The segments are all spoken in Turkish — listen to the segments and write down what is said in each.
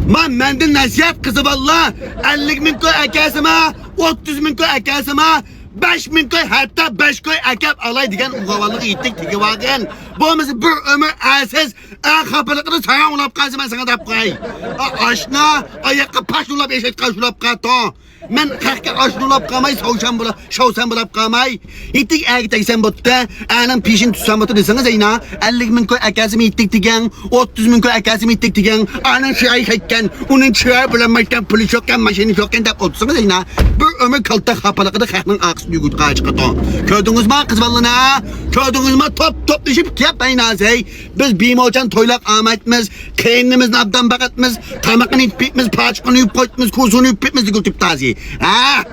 Menden nasihat kızı valla 50 bin koy ekasıma 30 bin koy ekasıma 5 bin koy hatta 5 koy ekap alay diyen uğavallığı gittik tiki vakın. Bu mesela bir ömür elsiz kapılıkını sana ulap kalsın ben sana da koy. Aşna ayakka paş ulap eşit kaş ulap kato. Men kalka aşna ulap kamay şavşan bulap kamay. İttik erkek sen botta anam pişin tutsam botta deseniz ayna 50 bin koy ekasımı ittik diyen 30 bin koy ekasımı ittik diyen anam şiray hekken onun şiray bulamayken polis yokken maşini yokken de otursanız ayna bir ömür kalta kapılıkını kalkın aksın yugut kaç kato. Kördünüz mü kız vallana? Kördünüz mü top düşüp yapmayın azey. Biz bimocan toylak ametmiz, kendimiz nabdan bakatmiz, tamakını ipitmiz, paçkını ipitmiz, kuzunu ipitmiz dikutip tazi. Ha?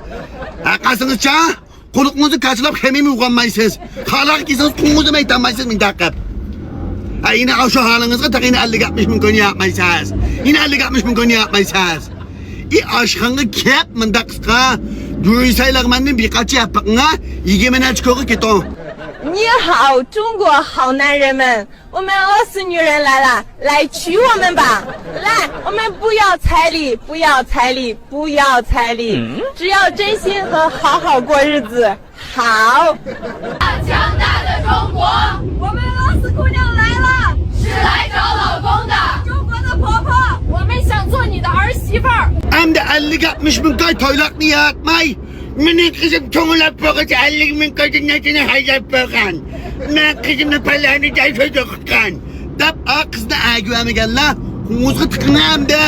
Kasınızca kulukmuzu kaçılıp kemimi uğranmaysınız. Halak giysiniz kumuzu meytanmaysınız min dakikap. Yine şu halınızda tak yine 50-60 bin konu yapmaysınız. Yine 50-60 bin konu yapmaysınız. Aşkını kep min dakika. Düğüseyler benden birkaç yapakına, yegemene çıkıyor ki to. 你好，中国好男人们，我们俄斯女人来了，来娶我们吧！来，我们不要彩礼，不要彩礼，不要彩礼，只要真心和好好过日子。好。强大的中国，我们俄斯姑娘来了，是来找老公的。中国的婆婆，我们想做你的儿媳妇儿。 Hem de 50-60 bin koy toylak niye atmay? Benim kızım çoğulap bakıcı 50 bin koyun netine hayat bakan. Ben kızımla palanı da çocuk kan. Dap kızına güvemi gel la. Kumuzgu tıkına hem de.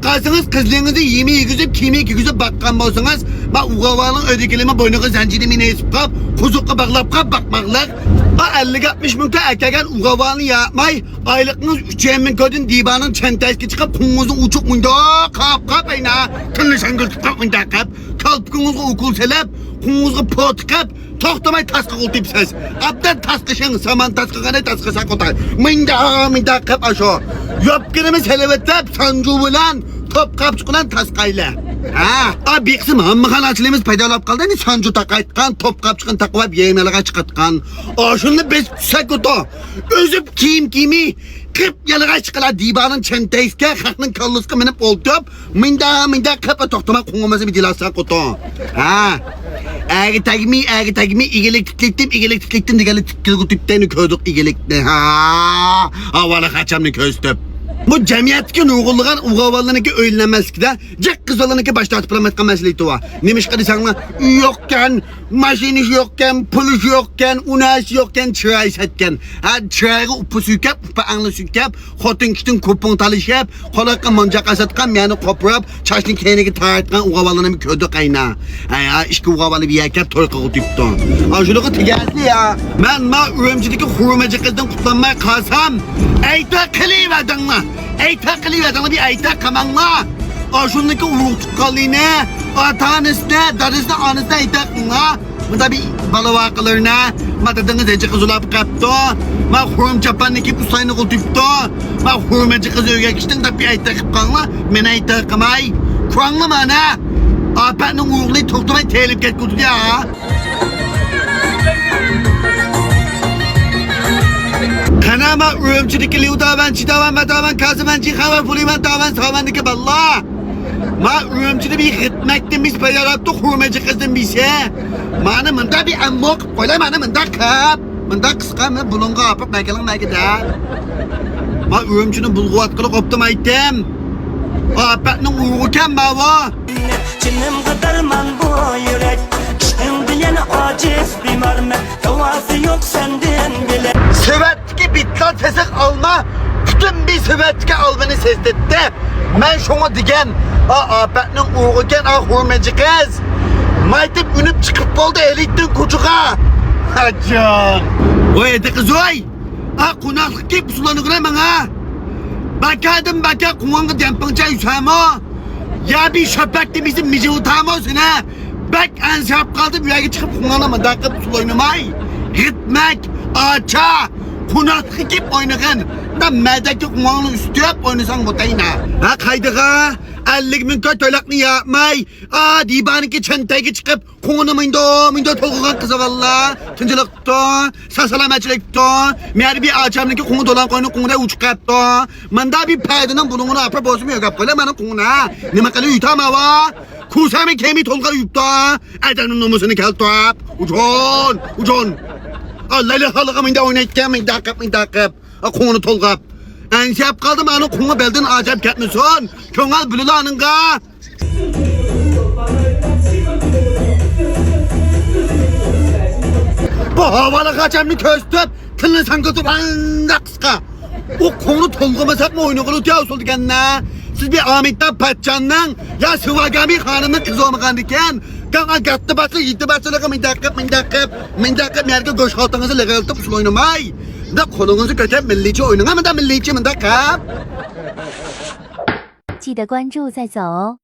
Kalsınız kızlarınızı yemeği güzüp kemiği güzüp bakkan bolsanız. Bak uğavalın ödekeleme boynuğu zencini esip kap. Kuzukla bağlap kap bakmaklar. 50-60 bin koy erkeken uğavalını yapmay. Aylıkınız 3 bin koyun divanın çentayski çıkıp kumuzun uçuk muydu. Kap ayna. Kıllı şangıl kap mıydı kap. Kalpkınızı okul selep. Kumuzgu pot kap. Toxtamay taskı kultip ses. Abdan taskışın saman taskı gane taskı sakotay. Mıyda kap aşo. Yopkınımız helevetlep sancu bulan. Top kapçıkılan taskayla. Bir kısım hammakan açılımız paydalap kaldı. Ni sancu takaytkan, top kapçıkın takvap yemeğe çıkartkan. Şunu biz sakoto. Özüp kimi. 40 yıllığa çıkıla divanın çenteyske, kalkın kallıska menip oldup. Mıyda kapa toxtama kungumazı bir dilasa koto. Eri tagmi, igelik tiklettim, digelik tikletipteni köydük igelikni. Havalı kaçamını közdüp. Bu cemiyetteki uğurluğun uğavallarınki öylenemez ki de cek kız olanınki başta atıplamakka meseleti var. Neymiş ki sana yokken, maşiniş yokken, polis yokken, unas yokken, çıray setken. Çırayı upu sükep, upu anlı sükep, hotun kiştin kupun talışıp, kolakka mancak asatkan, yani koprap, çaşın kendini tartkan uğavallarını köydü kayna. İşki uğavalı bir yerken toyka kutuptu. Şunu tigazlı ya. Ben ürümcideki hurmacı kızdan kutlanmaya kalsam, eyta kılıvedin mi? Eyta kılıvedin mi? Bir eyta kamanla. Şundaki uğurtukalline, atanısına, darısına, anısına eyta kılına. Bu da bir balavakalarına, matadığınız ece kız olap kaptı. Hurum çapandaki pusayını kutuptu. Hurmacı kızı ögekiştin da bir eyta kıpkanla, men eyta kımay. Kuranlı mı ana? Apatın uğurluyu toktumay telip get kutu ya. Kanama ürümçideki liudavan, çidavan, madavan, kazıvan, cihavan, fulivan, davan, savandaki balla. Ürümçide bir hıtmektin biz payaraptık hurmacı kızın bize. Mana mında bir amok, koyla mana mında kap. Mında kıskam, bulunga apıp mekelin mekida. Ürümçinin bulgu atkılı koptum ayttem. Apatın uğurken bava. Çinnim kadarman bu yürek. Aşkın bilen aciz bir merme. Tavası yok senden bile. Sövetki bitlan sesik alma. Bütün bir sövetki almanı sezdetti. Ben şuna digem. Apatın uğurken hurmacı kız. Maytip ünüp çıkıp oldu elittin kucuğa. Hacan. O edi kız oy. Kunaklık ki pusulanıkına bana. Bakadım kumanga dempangca yüzama. Ya bir şöpekti bizim mici utamıyorsun ha. Bak ansap kaldı bir yere çıkıp kullanama dakika pusulanımay. Gitmek, aça, kunaklık ki oynayın. Da medeki kumanın üstü yap oynasan botayına. Kaydığa 50 bin köy toylakını yapmay. Dibaniki çentayki çıkıp konu mindo tolguğun kızı valla. Tınçılıkta, sasalametçilikta. Meğer bir acamdaki konu dolan konuda uçkatta. Manda bir paydının bulununu apra bozmuyor kapkala bana konuna. Ne makalı yutama va. Kusami kemi tolgar yutta. Edanın numusunu keltop. Ucun. Allah'lı halıqa minda oynayken mindakıp. Konu tolgap. Ensiyap kaldım anı konu beldin acayip ketmisin. Köngel bülülanınga. Bu havalı kaçamını köstüp kılını sankıtıp anda kıska. O konu tolgamasak mı oyunu diye usuldu kendine. Siz bir Ahmet'ten Patcan'dan ya Sıvagami Hanım'ın kızı olmakan diken kana gattı batı yitti batı mindakıp merke göç haltınızı legaltıp usul oynamay. Da kolunuzu kötü millici oynuna mı da millici mindakıp. 记得关注再走哦。